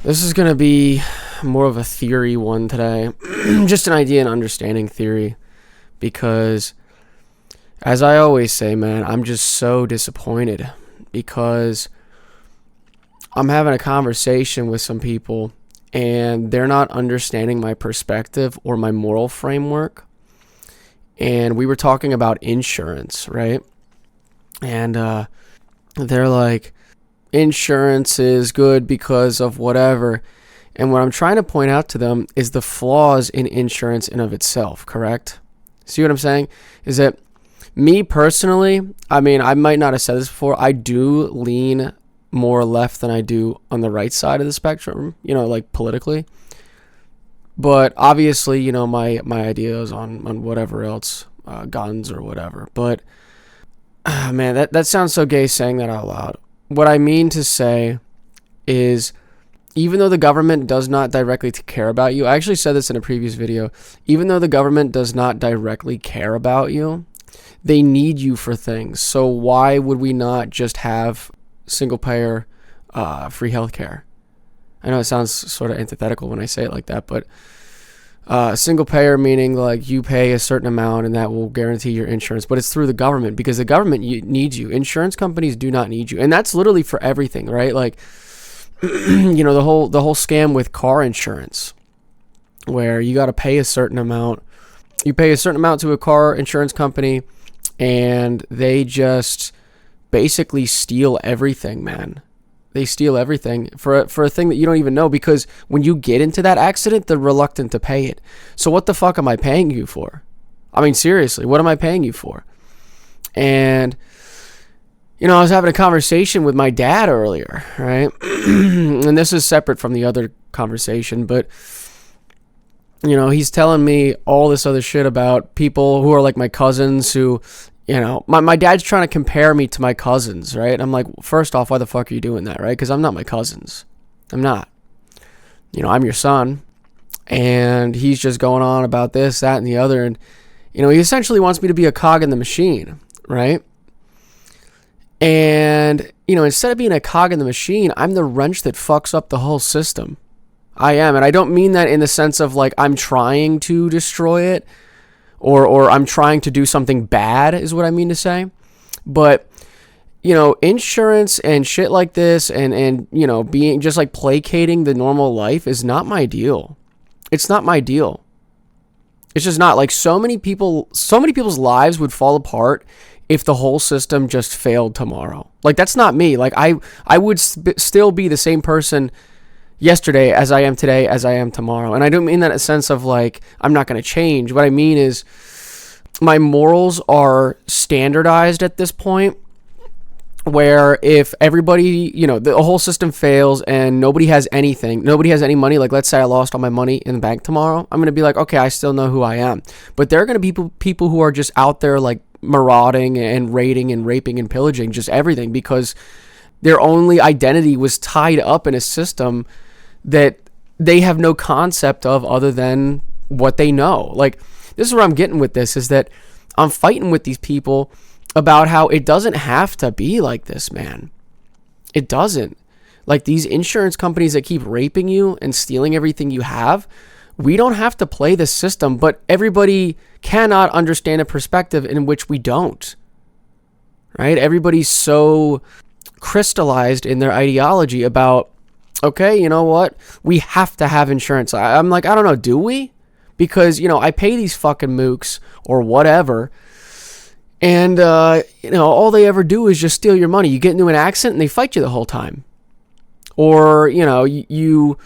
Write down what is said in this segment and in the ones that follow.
This is going to be more of a theory one today. Just an idea and understanding theory. Because, as I always say, man, I'm just so disappointed. Because I'm having a conversation with some people and they're not understanding my perspective or my moral framework. And we were talking about insurance, right? And they're like, insurance is good because of whatever. And what I'm trying to point out to them is the flaws in insurance in of itself, correct? See what I'm saying? Is that me personally, I mean, I might not have said this before, I do lean more left than I do on the right side of the spectrum, like politically. But obviously, my ideas on whatever else, guns or whatever. But, man, that sounds so gay saying that out loud. What I mean to say is, even though the government does not directly care about you, I actually said this in a previous video, even though the government does not directly care about you, they need you for things. So why would we not just have single payer free healthcare? I know it sounds sort of antithetical when I say it like that, but single payer meaning like you pay a certain amount and that will guarantee your insurance, but it's through the government because the government needs you. Insurance companies do not need you, and that's literally for everything, right? Like, the whole scam with car insurance, where you got to pay a certain amount. You pay a certain amount to a car insurance company, and they just basically steal everything, man. They steal everything for a thing that you don't even know, because when you get into that accident, they're reluctant to pay it. So what the fuck am I paying you for? I mean, seriously, what am I paying you for? And, I was having a conversation with my dad earlier, right? And this is separate from the other conversation, but, he's telling me all this other shit about people who are like my cousins who, my dad's trying to compare me to my cousins, right? I'm like, first off, why the fuck are you doing that, right? Because I'm not my cousins. I'm not. I'm your son. And he's just going on about this, that, and the other. And, he essentially wants me to be a cog in the machine, right? And, instead of being a cog in the machine, I'm the wrench that fucks up the whole system. I am. And I don't mean that in the sense of like I'm trying to destroy it, or I'm trying to do something bad is what I mean to say. But, insurance and shit like this and being just like placating the normal life is not my deal. It's not my deal. It's just not. Like, so many people's lives would fall apart if the whole system just failed tomorrow. Like, that's not me. Like, I would still be the same person yesterday as I am today as I am tomorrow. And I don't mean that in a sense of like I'm not going to change. What I mean is my morals are standardized at this point, where if everybody, the whole system fails and nobody has anything, nobody has any money, like let's say I lost all my money in the bank tomorrow, I'm going to be like, okay, I still know who I am. But there are going to be people who are just out there like marauding and raiding and raping and pillaging just everything, because their only identity was tied up in a system that they have no concept of other than what they know. Like, this is where I'm getting with this, is that I'm fighting with these people about how it doesn't have to be like this, man. It doesn't. Like, these insurance companies that keep raping you and stealing everything you have, we don't have to play the system, but everybody cannot understand a perspective in which we don't. Right? Everybody's so crystallized in their ideology about, okay, you know what? We have to have insurance. I'm like, I don't know, do we? Because, I pay these fucking mooks or whatever, and, all they ever do is just steal your money. You get into an accident and they fight you the whole time. Or, you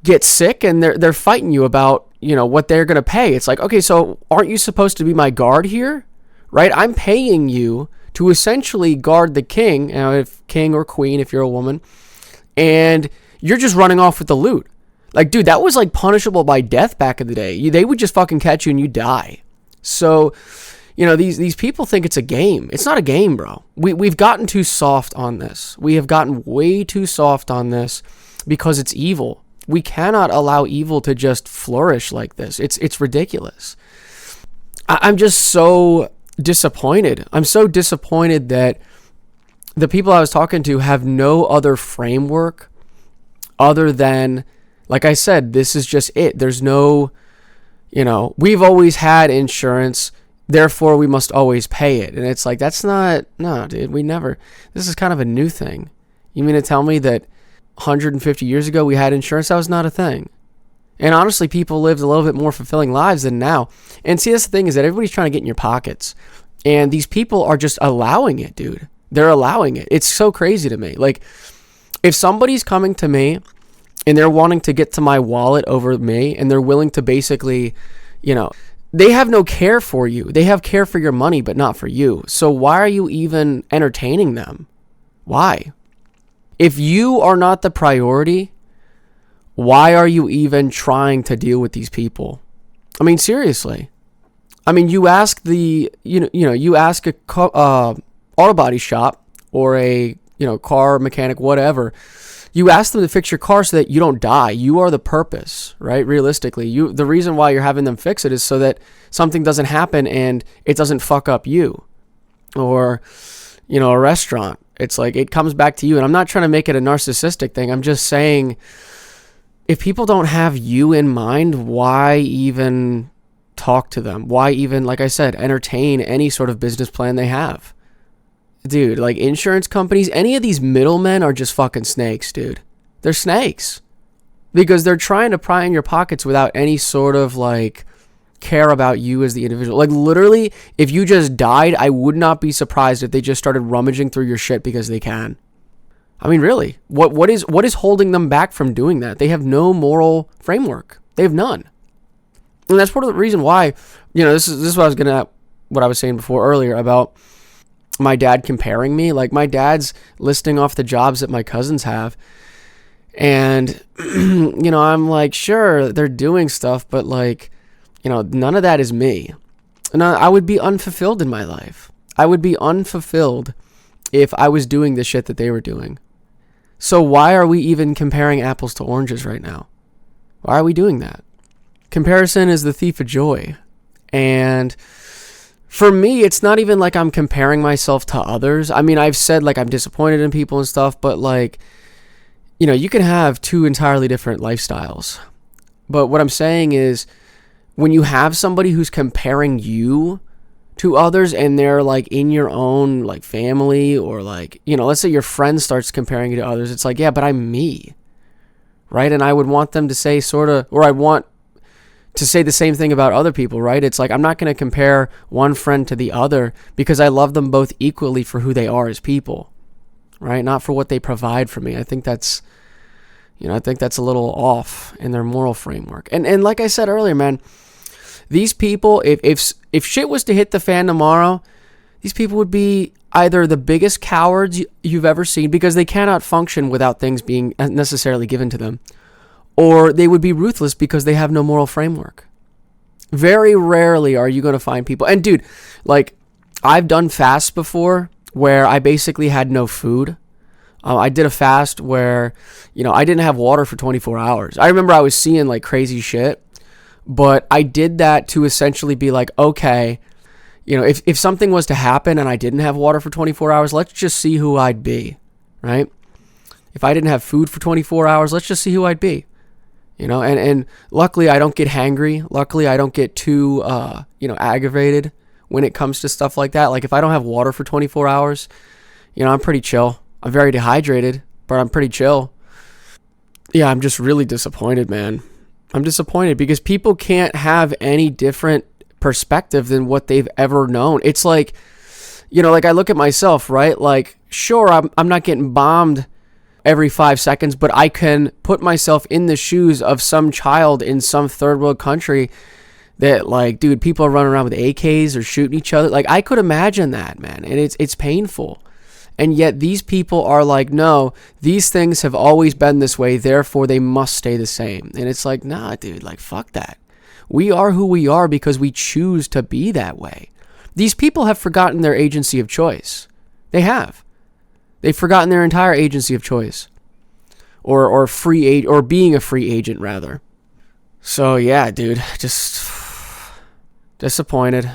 get sick and they're fighting you about, what they're going to pay. It's like, okay, so aren't you supposed to be my guard here? Right? I'm paying you to essentially guard the king, if king or queen, if you're a woman, and you're just running off with the loot. Like, dude, that was like punishable by death back in the day. They would just fucking catch you and you die. So, these people think it's a game. It's not a game, bro. We've gotten too soft on this. We have gotten way too soft on this because it's evil. We cannot allow evil to just flourish like this. It's ridiculous. I'm just so disappointed. I'm so disappointed that the people I was talking to have no other framework other than, like I said, this is just it. There's no, we've always had insurance, therefore we must always pay it. And it's like, that's not, no, dude, this is kind of a new thing. You mean to tell me that 150 years ago we had insurance? That was not a thing. And honestly, people lived a little bit more fulfilling lives than now. And see, that's the thing, is that everybody's trying to get in your pockets. And these people are just allowing it, dude. They're allowing it. It's so crazy to me. Like, if somebody's coming to me and they're wanting to get to my wallet over me, and they're willing to basically, they have no care for you. They have care for your money, but not for you. So why are you even entertaining them? Why? If you are not the priority, why are you even trying to deal with these people? I mean, seriously. I mean, you ask you ask a auto body shop or a, car mechanic, whatever. You ask them to fix your car so that you don't die. You are the purpose, right? Realistically, the reason why you're having them fix it is so that something doesn't happen and it doesn't fuck up you. Or, a restaurant. It's like, it comes back to you. And I'm not trying to make it a narcissistic thing. I'm just saying, if people don't have you in mind, why even talk to them? Why even, like I said, entertain any sort of business plan they have? Dude, like, insurance companies, any of these middlemen are just fucking snakes, dude. They're snakes. Because they're trying to pry in your pockets without any sort of, like, care about you as the individual. Like, literally, if you just died, I would not be surprised if they just started rummaging through your shit because they can. I mean, really, what is holding them back from doing that? They have no moral framework. They have none. And that's part of the reason why, this is what I was saying before earlier about my dad comparing me. Like, my dad's listing off the jobs that my cousins have. And, I'm like, sure, they're doing stuff, but like, none of that is me. And I would be unfulfilled in my life. I would be unfulfilled if I was doing the shit that they were doing. So why are we even comparing apples to oranges right now? Why are we doing that? Comparison is the thief of joy. And for me, it's not even like I'm comparing myself to others. I mean, I've said, like, I'm disappointed in people and stuff, but like, you can have two entirely different lifestyles. But what I'm saying is, when you have somebody who's comparing you to others and they're like in your own like family, or like, let's say your friend starts comparing you to others, it's like, yeah, but I'm me, right? And I would want them to say I want to say the same thing about other people, right? It's like, I'm not going to compare one friend to the other because I love them both equally for who they are as people, right? Not for what they provide for me. I think that's a little off in their moral framework. And like I said earlier, man, these people, if shit was to hit the fan tomorrow, these people would be either the biggest cowards you've ever seen because they cannot function without things being necessarily given to them, or they would be ruthless because they have no moral framework. Very rarely are you going to find people. And dude, like, I've done fasts before where I basically had no food. I did a fast where, I didn't have water for 24 hours. I remember I was seeing like crazy shit. But I did that to essentially be like, okay, if something was to happen and I didn't have water for 24 hours, let's just see who I'd be, right? If I didn't have food for 24 hours, let's just see who I'd be, and luckily I don't get hangry. Luckily I don't get too, aggravated when it comes to stuff like that. Like, if I don't have water for 24 hours, I'm pretty chill. I'm very dehydrated, but I'm pretty chill. Yeah, I'm just really disappointed, man. I'm disappointed because people can't have any different perspective than what they've ever known. It's like, like I look at myself, right? Like, sure, I'm not getting bombed every 5 seconds, but I can put myself in the shoes of some child in some third world country that, like, dude, people are running around with AKs or shooting each other. Like, I could imagine that, man. And it's painful. And yet these people are like, no, these things have always been this way, therefore they must stay the same. And it's like, nah, dude, like, fuck that. We are who we are because we choose to be that way. These people have forgotten their agency of choice. They have. They've forgotten their entire agency of choice. Or being a free agent, rather. So yeah, dude, just disappointed.